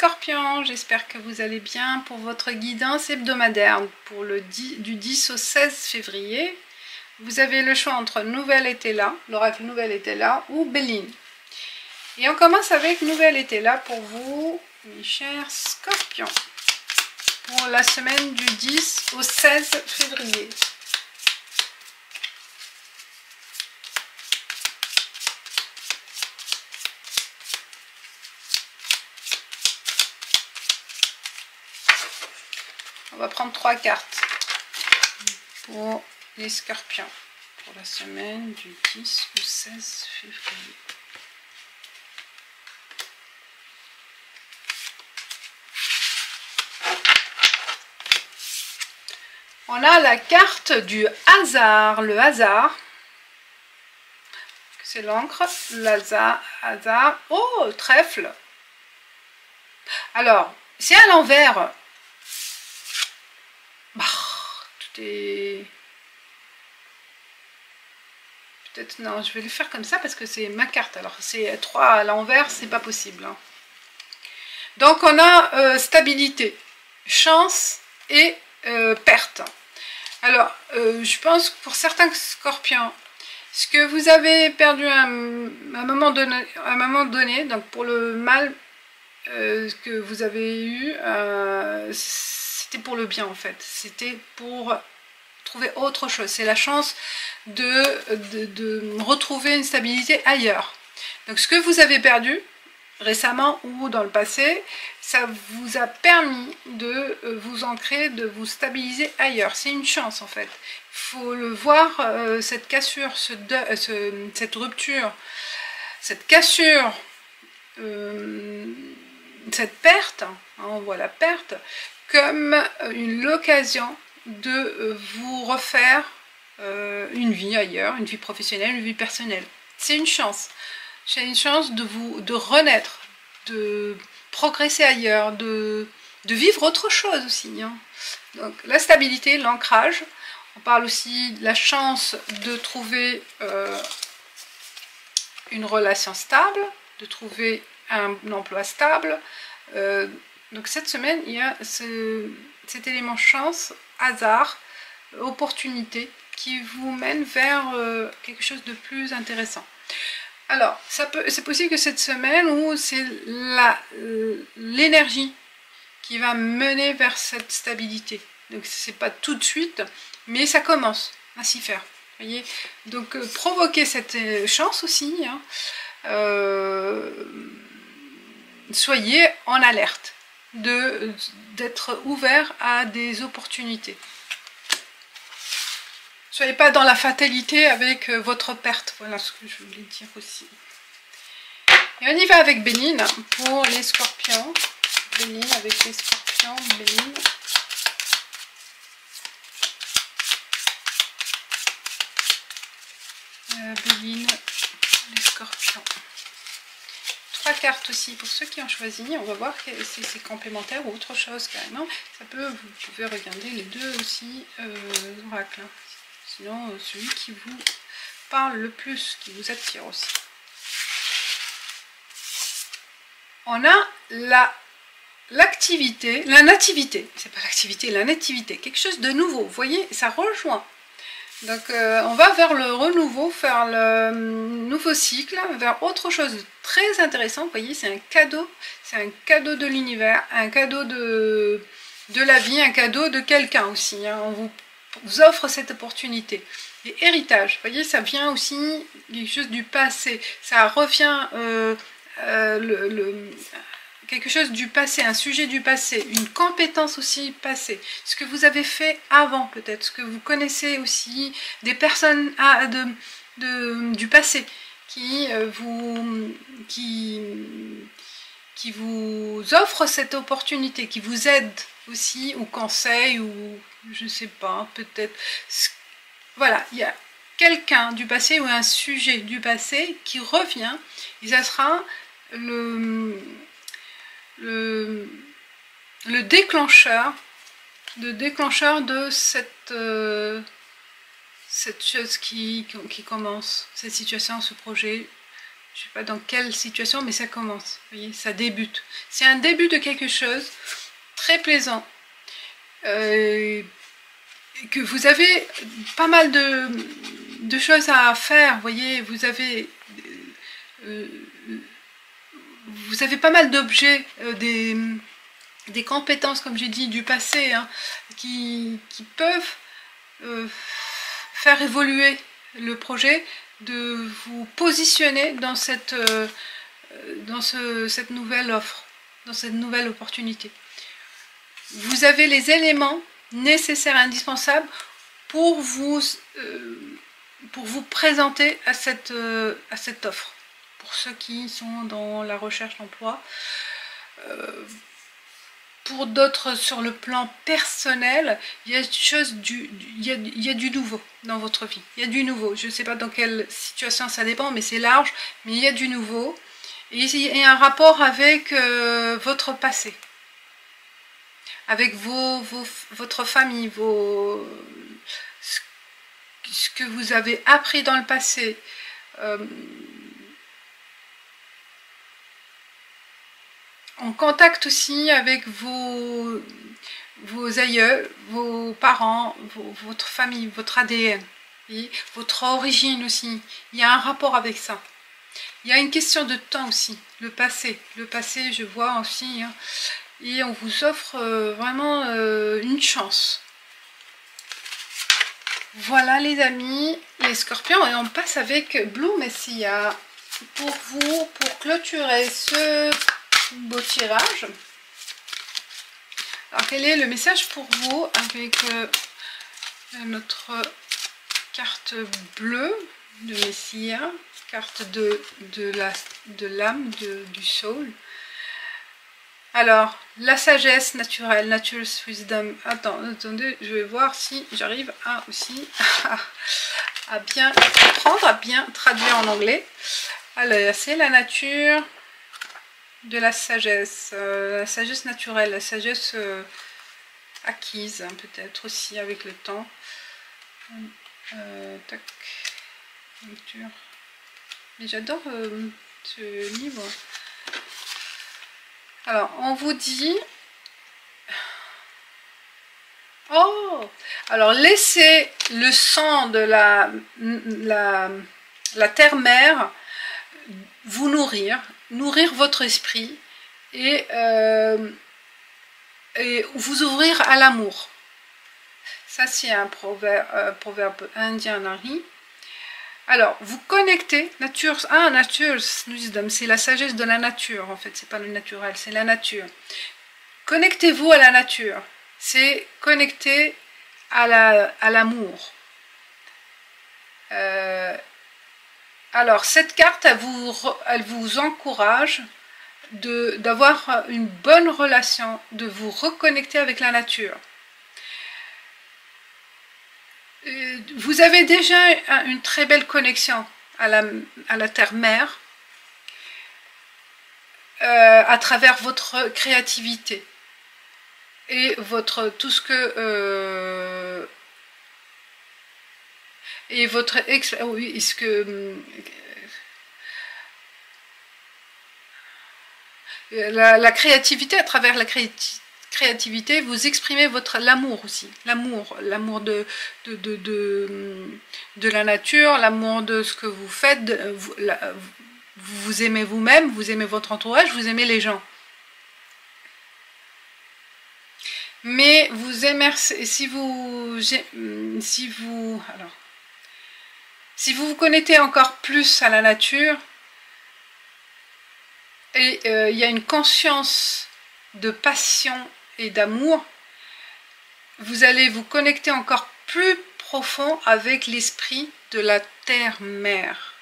Scorpions, j'espère que vous allez bien pour votre guidance hebdomadaire pour du 10 au 16 février. Vous avez le choix entre Nouvelle était là, l'oracle Nouvelle était là ou Béline. Et on commence avec Nouvelle était là pour vous, mes chers Scorpions, pour la semaine du 10 au 16 février. On va prendre 3 cartes pour les Scorpions pour la semaine du 10 au 16 février. On a la carte du hasard, le hasard. C'est l'encre, hasard. Oh, trèfle. Alors, c'est à l'envers. Tout est... Peut-être, non, je vais le faire comme ça parce que c'est ma carte. Alors, c'est 3 à l'envers, c'est pas possible. Hein. Donc, on a stabilité, chance et perte. Alors, je pense que pour certains Scorpions, ce que vous avez perdu à un moment donné, donc pour le mal que vous avez eu, c'était pour le bien en fait. C'était pour trouver autre chose. C'est la chance de retrouver une stabilité ailleurs. Donc ce que vous avez perdu récemment ou dans le passé, ça vous a permis de vous ancrer, de vous stabiliser ailleurs. C'est une chance en fait. Il faut le voir, cette cassure, cette rupture, cette cassure, cette perte, hein, on voit la perte, comme l'occasion de vous refaire une vie ailleurs, une vie professionnelle, une vie personnelle. C'est une chance. C'est une chance de renaître, de progresser ailleurs, de vivre autre chose aussi. Hein. Donc la stabilité, l'ancrage. On parle aussi de la chance de trouver une relation stable, de trouver un emploi stable. Donc cette semaine, il y a cet élément chance, hasard, opportunité qui vous mène vers quelque chose de plus intéressant. Alors, c'est possible que cette semaine où c'est l'énergie qui va mener vers cette stabilité. Donc c'est pas tout de suite, mais ça commence à s'y faire. Voyez, donc provoquer cette chance aussi. Hein, soyez en alerte, d'être ouvert à des opportunités. Soyez pas dans la fatalité avec votre perte. Voilà ce que je voulais dire aussi. Et on y va avec Béline pour les Scorpions. Béline avec les Scorpions. Béline. Béline, les Scorpions. 3 cartes aussi pour ceux qui ont choisi. On va voir si c'est complémentaire ou autre chose carrément. Ça peut, vous pouvez regarder les deux aussi oracles. Sinon, celui qui vous parle le plus, qui vous attire aussi. On a l'activité, la nativité. C'est pas l'activité, la nativité. Quelque chose de nouveau. Vous voyez, ça rejoint. Donc, on va vers le renouveau, vers le nouveau cycle, vers autre chose de très intéressant. Vous voyez, c'est un cadeau de l'univers, un cadeau de la vie, un cadeau de quelqu'un aussi. Hein. On vous offre cette opportunité. Et héritage, vous voyez, ça vient aussi quelque chose du passé. Ça revient quelque chose du passé, un sujet du passé, une compétence aussi passée. Ce que vous avez fait avant peut-être, ce que vous connaissez aussi, des personnes du passé qui vous offrent cette opportunité, qui vous aident aussi, ou conseillent, ou je sais pas, peut-être. Voilà, il y a quelqu'un du passé ou un sujet du passé qui revient, et ça sera le déclencheur de cette chose qui commence, cette situation, ce projet, Je ne sais pas dans quelle situation, mais ça commence. Vous voyez, ça débute. C'est un début de quelque chose très plaisant. Que vous avez pas mal de choses à faire. Vous voyez, vous avez pas mal d'objets, des compétences, comme j'ai dit, du passé, hein, qui peuvent faire évoluer le projet, de vous positionner dans cette nouvelle offre, dans cette nouvelle opportunité. Vous avez les éléments nécessaires, indispensables pour vous présenter à cette offre. Pour ceux qui sont dans la recherche d'emploi, pour d'autres sur le plan personnel, il y a il y a du nouveau dans votre vie. Il y a du nouveau. Je ne sais pas dans quelle situation ça dépend, mais c'est large. Mais il y a du nouveau. Et il y a un rapport avec votre passé, avec votre famille, ce que vous avez appris dans le passé. En contact aussi avec vos aïeux, vos parents, votre famille, votre ADN, votre origine aussi. Il y a un rapport avec ça. Il y a une question de temps aussi, le passé. Le passé, je vois aussi, hein, et on vous offre vraiment une chance. Voilà les amis, les scorpions, et on passe avec Blue Messia pour vous, pour clôturer ce beau tirage. Alors quel est le message pour vous avec notre carte bleue de Messia, carte de l'âme, du soul. Alors la sagesse naturelle, natural wisdom. Attendez, je vais voir si j'arrive à aussi à bien comprendre, à bien traduire en anglais. Alors c'est la nature de la sagesse naturelle, la sagesse acquise, hein, peut-être aussi avec le temps. Tac, lecture. Mais j'adore ce livre. Alors, on vous dit... Oh! Alors, laissez le sang de la terre-mère vous nourrir votre esprit et vous ouvrir à l'amour. Ça, c'est un proverbe indien nari. Alors, vous connectez, nature wisdom, c'est la sagesse de la nature, en fait, c'est pas le naturel, c'est la nature. Connectez-vous à la nature, c'est connecter à l'amour. Alors, cette carte, elle vous encourage d'avoir une bonne relation, de vous reconnecter avec la nature. Vous avez déjà une très belle connexion à la terre-mère à travers votre créativité et tout ce que et votre oui, ce que la créativité, à travers la créativité, vous exprimez l'amour aussi, l'amour de la nature, l'amour de ce que vous faites, vous aimez vous-même, vous aimez votre entourage, vous aimez les gens. Mais vous aimez, si vous vous connectez encore plus à la nature, et il y a une conscience de passion et d'amour, vous allez vous connecter encore plus profond avec l'esprit de la terre-mère.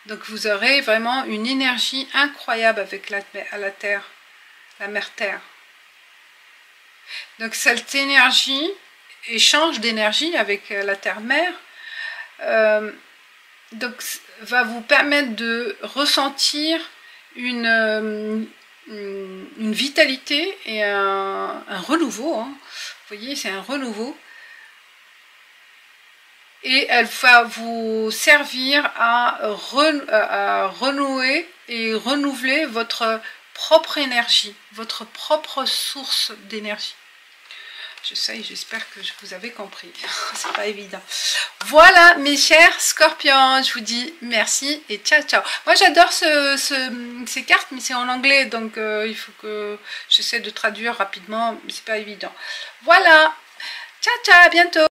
Donc vous aurez vraiment une énergie incroyable avec la terre, la mère-terre. Donc cette énergie, échange d'énergie avec la terre-mère, donc va vous permettre de ressentir une vitalité et un renouveau, hein. Vous voyez, c'est un renouveau. et elle va vous servir à renouer et renouveler votre propre énergie, votre propre source d'énergie. J'espère que vous avez compris. C'est pas évident. Voilà mes chers scorpions, je vous dis merci et ciao ciao. Moi j'adore ces cartes, mais c'est en anglais, donc il faut que j'essaie de traduire rapidement, mais c'est pas évident. Voilà, ciao ciao, à bientôt.